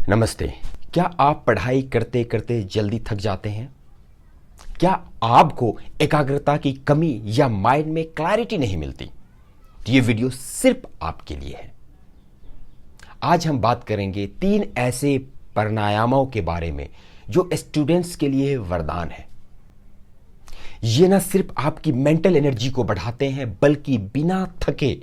नमस्ते। क्या आप पढ़ाई करते करते जल्दी थक जाते हैं? क्या आपको एकाग्रता की कमी या माइंड में क्लैरिटी नहीं मिलती? तो ये वीडियो सिर्फ आपके लिए है। आज हम बात करेंगे 3 ऐसे प्राणायामों के बारे में जो स्टूडेंट्स के लिए वरदान है। ये ना सिर्फ आपकी मेंटल एनर्जी को बढ़ाते हैं बल्कि बिना थके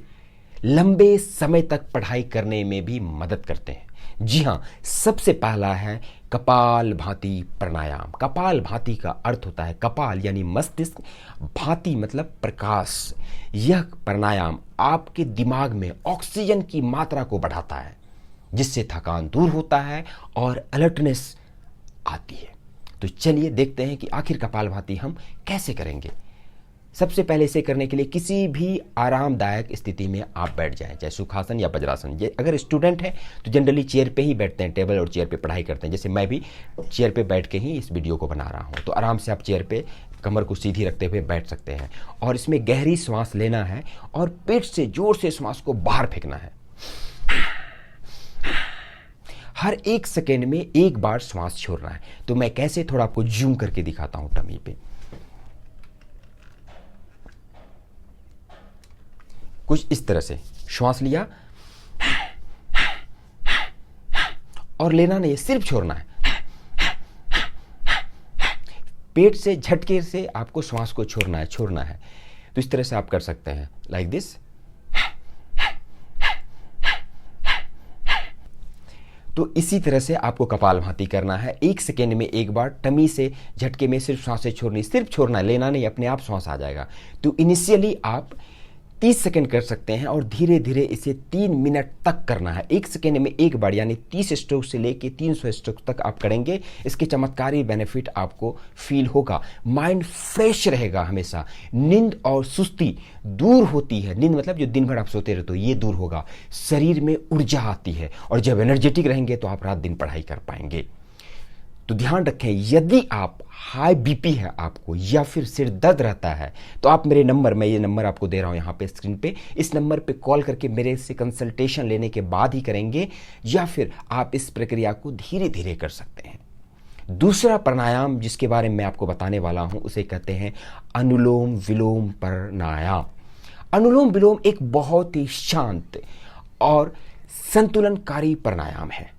लंबे समय तक पढ़ाई करने में भी मदद करते हैं। जी हां, सबसे पहला है कपाल भाती प्राणायाम। कपाल भाती का अर्थ होता है कपाल यानी मस्तिष्क, भाती मतलब प्रकाश। यह प्राणायाम आपके दिमाग में ऑक्सीजन की मात्रा को बढ़ाता है जिससे थकान दूर होता है और अलर्टनेस आती है। तो चलिए देखते हैं कि आखिर कपालभाति हम कैसे करेंगे। सबसे पहले इसे करने के लिए किसी भी आरामदायक स्थिति में आप बैठ जाएं, चाहे सुखासन या वज्रासन। ये अगर स्टूडेंट है तो जनरली चेयर पे ही बैठते हैं, टेबल और चेयर पे पढ़ाई करते हैं। जैसे मैं भी चेयर पे बैठ के ही इस वीडियो को बना रहा हूँ। तो आराम से आप चेयर पे कमर को सीधी रखते हुए बैठ सकते हैं और इसमें गहरी सांस लेना है और पेट से जोर से सांस को बाहर फेंकना है। हर 1 सेकेंड में 1 बार श्वास छोड़ना है। तो मैं कैसे थोड़ा आपको जूम करके दिखाता हूं टमी पे। कुछ इस तरह से श्वास लिया और लेना नहीं, सिर्फ छोड़ना है। पेट से झटके से आपको श्वास को छोड़ना है। तो इस तरह से आप कर सकते हैं, लाइक दिस। तो इसी तरह से आपको कपालभाति करना है। 1 सेकेंड में 1 बार टमी से झटके में सिर्फ सांसें छोड़नी, सिर्फ छोड़ना, लेना नहीं, अपने आप सांस आ जाएगा। तो इनिशियली आप 30 सेकेंड कर सकते हैं और धीरे धीरे इसे 3 मिनट तक करना है। 1 सेकेंड में 1 बार यानी 30 स्ट्रोक से लेके 300 स्ट्रोक तक आप करेंगे। इसके चमत्कारी बेनिफिट आपको फील होगा। माइंड फ्रेश रहेगा हमेशा। नींद और सुस्ती दूर होती है। नींद मतलब जो दिन भर आप सोते रहते हो, ये दूर होगा। शरीर में ऊर्जा आती है और जब एनर्जेटिक रहेंगे तो आप रात दिन पढ़ाई कर पाएंगे। तो ध्यान रखें, यदि आप हाई बीपी है आपको या फिर सिर दर्द रहता है तो आप मेरे नंबर, मैं ये नंबर आपको दे रहा हूं यहाँ पे स्क्रीन पे, इस नंबर पे कॉल करके मेरे से कंसल्टेशन लेने के बाद ही करेंगे, या फिर आप इस प्रक्रिया को धीरे धीरे कर सकते हैं। दूसरा प्राणायाम जिसके बारे में मैं आपको बताने वाला हूं उसे कहते हैं अनुलोम विलोम प्राणायाम। अनुलोम विलोम एक बहुत ही शांत और संतुलनकारी प्राणायाम है।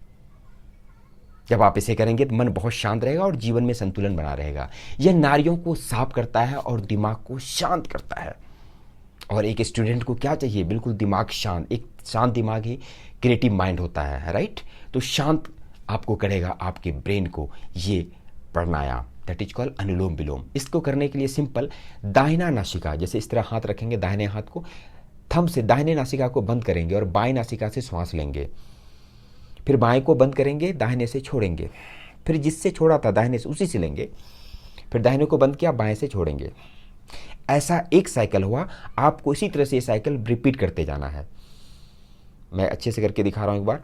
जब आप इसे करेंगे तो मन बहुत शांत रहेगा और जीवन में संतुलन बना रहेगा। यह नाड़ियों को साफ करता है और दिमाग को शांत करता है। और एक स्टूडेंट को क्या चाहिए? बिल्कुल दिमाग शांत। एक शांत दिमाग ही क्रिएटिव माइंड होता है, राइट? तो शांत आपको करेगा आपके ब्रेन को ये प्राणायाम, दैट इज कॉल्ड अनुलोम विलोम। इसको करने के लिए सिंपल, दाहिना नासिका, जैसे इस तरह हाथ रखेंगे, दाहिने हाथ को थंब से दाहिने नासिका को बंद करेंगे और बाएं नासिका से श्वास लेंगे। फिर बाएं को बंद करेंगे, दाहिने से छोड़ेंगे। फिर जिससे छोड़ा था दाहिने से उसी से लेंगे। फिर दाहिने को बंद किया, बाएं से छोड़ेंगे। ऐसा 1 साइकिल हुआ। आपको इसी तरह से ये साइकिल रिपीट करते जाना है। मैं अच्छे से करके दिखा रहा हूं एक बार।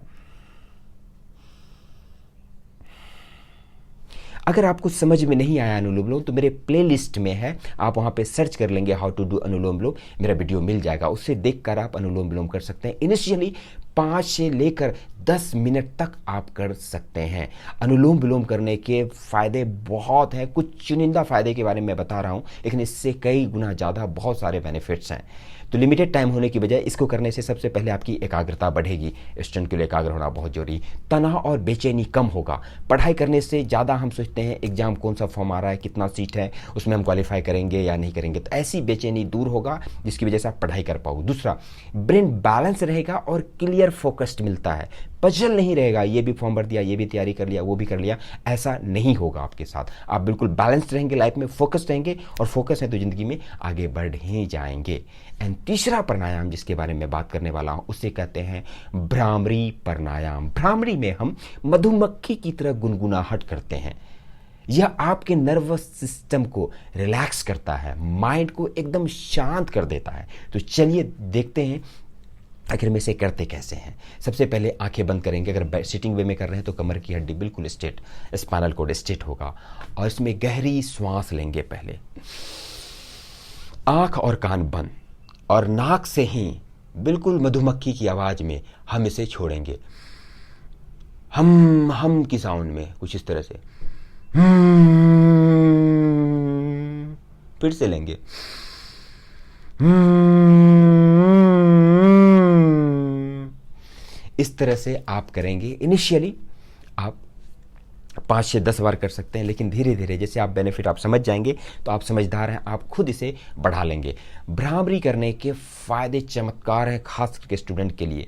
अगर आपको समझ में नहीं आया अनुलोम विलोम तो मेरे प्लेलिस्ट में है, आप वहां पे सर्च कर लेंगे हाउ टू डू अनुलोम विलोम, मेरा वीडियो मिल जाएगा। उससे देखकर आप अनुलोम विलोम कर सकते हैं। इनिशियली 5 से लेकर 10 मिनट तक आप कर सकते हैं। अनुलोम विलोम करने के फायदे बहुत हैं। कुछ चुनिंदा फायदे के बारे में मैं बता रहा हूं, लेकिन इससे कई गुना ज़्यादा बहुत सारे बेनिफिट्स हैं। तो लिमिटेड टाइम होने की बजाय इसको करने से सबसे पहले आपकी एकाग्रता बढ़ेगी। स्टूडेंट के लिए एकाग्र होना बहुत जरूरी। तनाव और बेचैनी कम होगा। पढ़ाई करने से ज़्यादा हम सोचते हैं एग्जाम कौन सा फॉर्म आ रहा है, कितना सीट है, उसमें हम क्वालिफाई करेंगे या नहीं करेंगे। तो ऐसी बेचैनी दूर होगा जिसकी वजह से आप पढ़ाई कर पाओ। दूसरा, ब्रेन बैलेंस रहेगा और क्लियर फोकस्ड मिलता है। पजल नहीं रहेगा, ये भी फॉर्म भर दिया, ये भी तैयारी कर लिया, वो भी कर लिया, ऐसा नहीं होगा आपके साथ। आप बिल्कुल बैलेंस्ड रहेंगे, लाइफ में फोकस्ड रहेंगे, और फोकस है तो जिंदगी में आगे बढ़ ही जाएंगे। एंड तीसरा प्राणायाम जिसके बारे में बात करने वाला हूं उसे कहते हैं भ्रामरी प्राणायाम। भ्रामरी में हम मधुमक्खी की तरह गुनगुनाहट करते हैं। यह आपके नर्वस सिस्टम को रिलैक्स करता है, माइंड को एकदम शांत कर देता है। तो चलिए देखते हैं आखिर में इसे करते कैसे हैं। सबसे पहले आंखें बंद करेंगे। अगर सिटिंग वे में कर रहे हैं तो कमर की हड्डी बिल्कुल स्ट्रेट, स्पाइनल कॉर्ड स्ट्रेट होगा। और इसमें गहरी सांस लेंगे। पहले आंख और कान बंद और नाक से ही बिल्कुल मधुमक्खी की आवाज में हम इसे छोड़ेंगे। हम की साउंड में, कुछ इस तरह से। फिर से लेंगे। इस तरह से आप करेंगे। इनिशियली आप 5 से 10 बार कर सकते हैं, लेकिन धीरे धीरे जैसे आप बेनिफिट आप समझ जाएंगे तो आप समझदार हैं, आप खुद इसे बढ़ा लेंगे। भ्रामरी करने के फ़ायदे चमत्कार हैं, खास करके स्टूडेंट के लिए।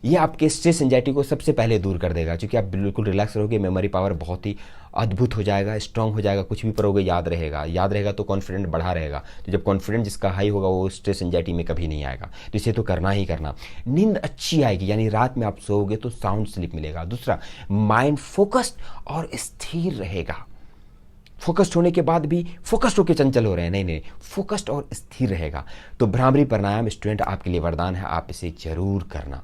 ये आपके स्ट्रेस एंजाइटी को सबसे पहले दूर कर देगा, क्योंकि आप बिल्कुल रिलैक्स रहोगे, मेमोरी पावर बहुत ही अद्भुत हो जाएगा, स्ट्रांग हो जाएगा, कुछ भी पढ़ोगे याद रहेगा तो कॉन्फिडेंट बढ़ा रहेगा। तो जब कॉन्फिडेंस जिसका हाई होगा वो स्ट्रेस एंजाइटी में कभी नहीं आएगा। तो इसे तो करना ही करना। नींद अच्छी आएगी, यानी रात में आप सोओगे तो साउंड स्लीप मिलेगा। दूसरा, माइंड फोकस्ड और स्थिर रहेगा। फोकस्ड होने के बाद भी फोकस्ड होकर चंचल हो रहे हैं, नहीं, फोकस्ड और स्थिर रहेगा। तो भ्रामरी प्राणायाम स्टूडेंट आपके लिए वरदान है, आप इसे जरूर करना।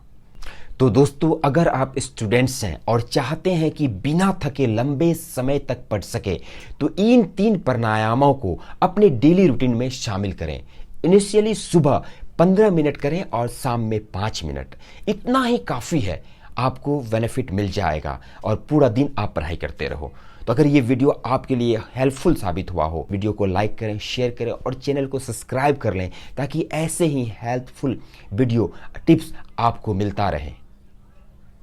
तो दोस्तों, अगर आप स्टूडेंट्स हैं और चाहते हैं कि बिना थके लंबे समय तक पढ़ सके, तो इन 3 प्राणायामों को अपने डेली रूटीन में शामिल करें। इनिशियली सुबह 15 मिनट करें और शाम में 5 मिनट, इतना ही काफ़ी है, आपको बेनिफिट मिल जाएगा और पूरा दिन आप पढ़ाई करते रहो। तो अगर ये वीडियो आपके लिए हेल्पफुल साबित हुआ हो, वीडियो को लाइक करें, शेयर करें और चैनल को सब्सक्राइब कर लें, ताकि ऐसे ही हेल्पफुल वीडियो टिप्स आपको मिलता रहे।